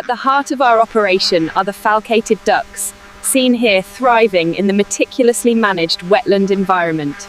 At the heart of our operation are the falcated ducks, seen here thriving in the meticulously managed wetland environment.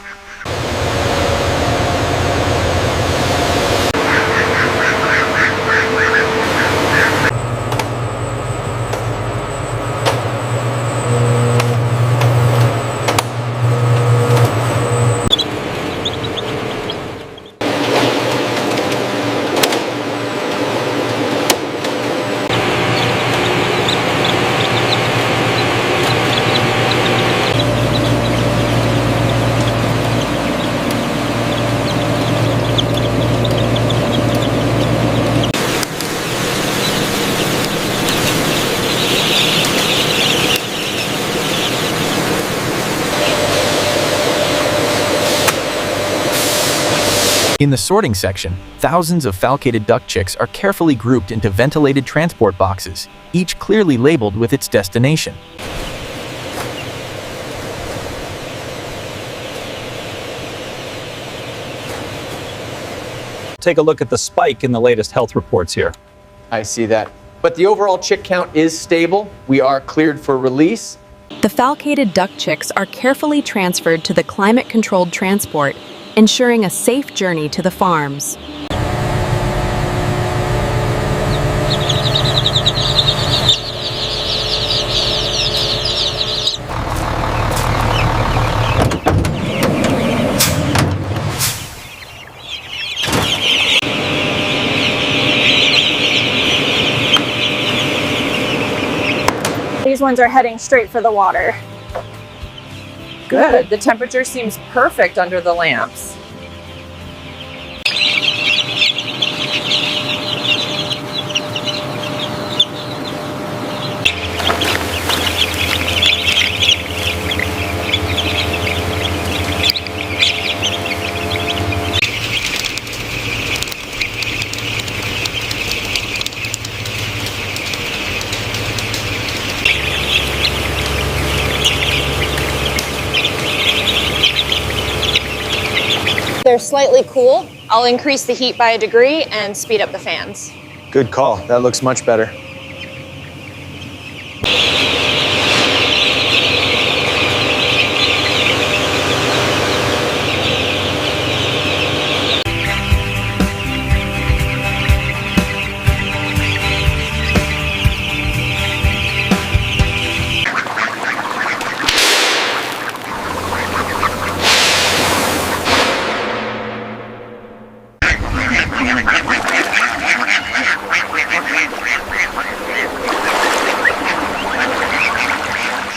In the sorting section, thousands of falcated duck chicks are carefully grouped into ventilated transport boxes, each clearly labeled with its destination. Take a look at the spike in the latest health reports here. I see that. But the overall chick count is stable. We are cleared for release. The falcated duck chicks are carefully transferred to the climate-controlled transport, ensuring a safe journey to the farms. These ones are heading straight for the water. Good. The temperature seems perfect under the lamps. They're slightly cool. I'll increase the heat by a degree and speed up the fans. Good call. That looks much better.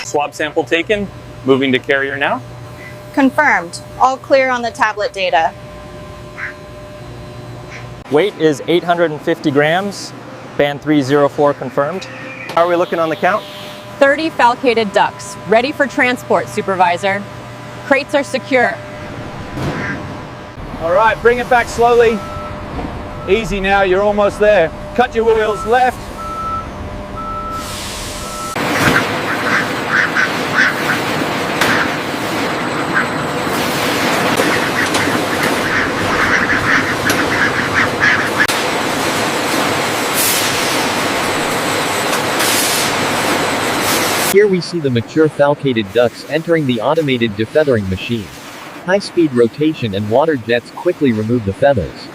Swab sample taken, moving to carrier now. Confirmed. All clear on the tablet data. Weight is 850 grams, band 304 confirmed. How are we looking on the count? 30 falcated ducks, ready for transport, Supervisor. Crates are secure. All right, bring it back slowly. Easy now, you're almost there. Cut your wheels left. Here we see the mature falcated ducks entering the automated defeathering machine. High-speed rotation and water jets quickly remove the feathers.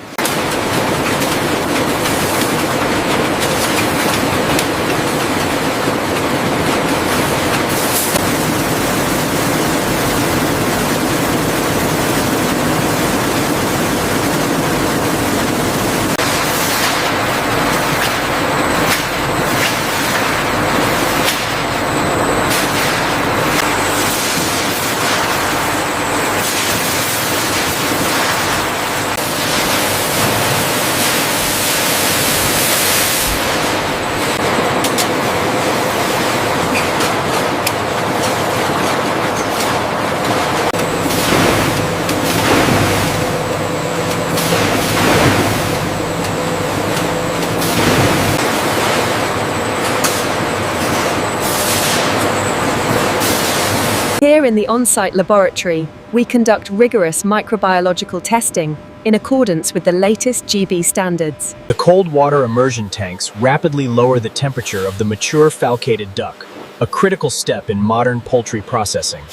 Here in the on-site laboratory, we conduct rigorous microbiological testing in accordance with the latest GB standards. The cold water immersion tanks rapidly lower the temperature of the mature falcated duck, a critical step in modern poultry processing.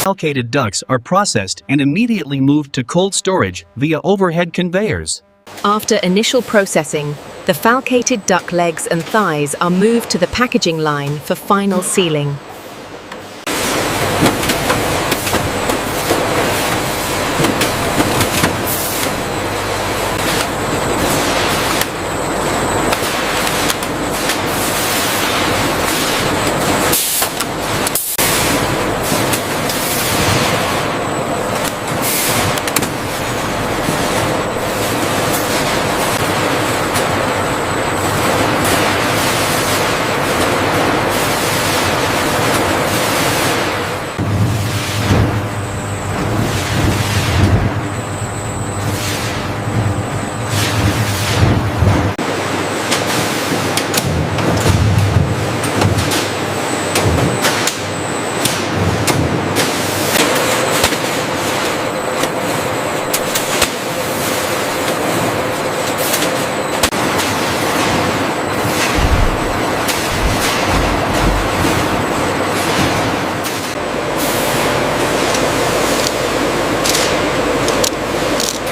Falcated ducks are processed and immediately moved to cold storage via overhead conveyors. After initial processing, the falcated duck legs and thighs are moved to the packaging line for final sealing.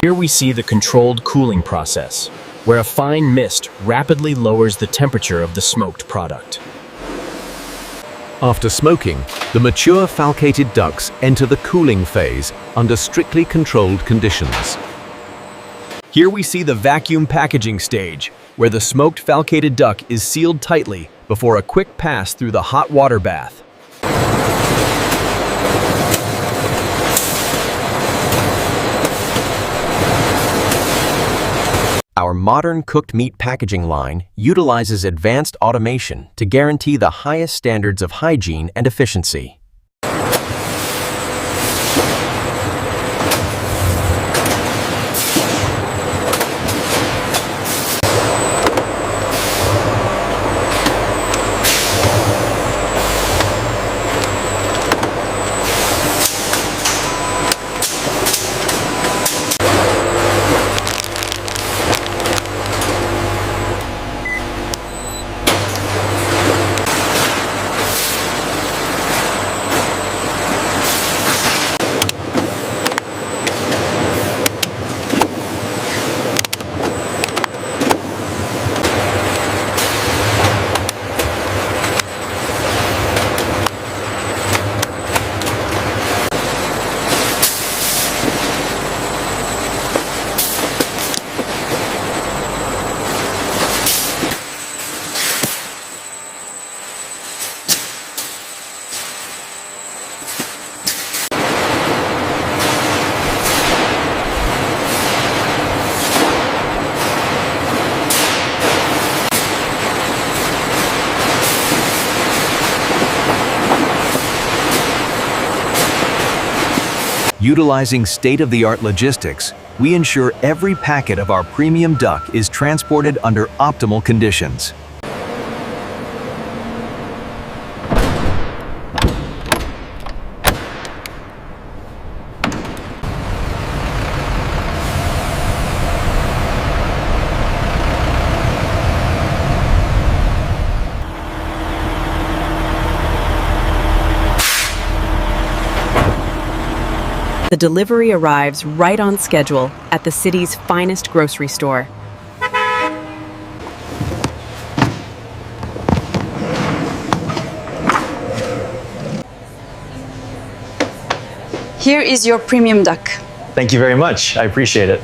Here we see the controlled cooling process, where a fine mist rapidly lowers the temperature of the smoked product. After smoking, the mature falcated ducks enter the cooling phase under strictly controlled conditions. Here we see the vacuum packaging stage, where the smoked falcated duck is sealed tightly before a quick pass through the hot water bath. Our modern cooked meat packaging line utilizes advanced automation to guarantee the highest standards of hygiene and efficiency. Utilizing state-of-the-art logistics, we ensure every packet of our premium duck is transported under optimal conditions. The delivery arrives right on schedule at the city's finest grocery store. Here is your premium duck. Thank you very much. I appreciate it.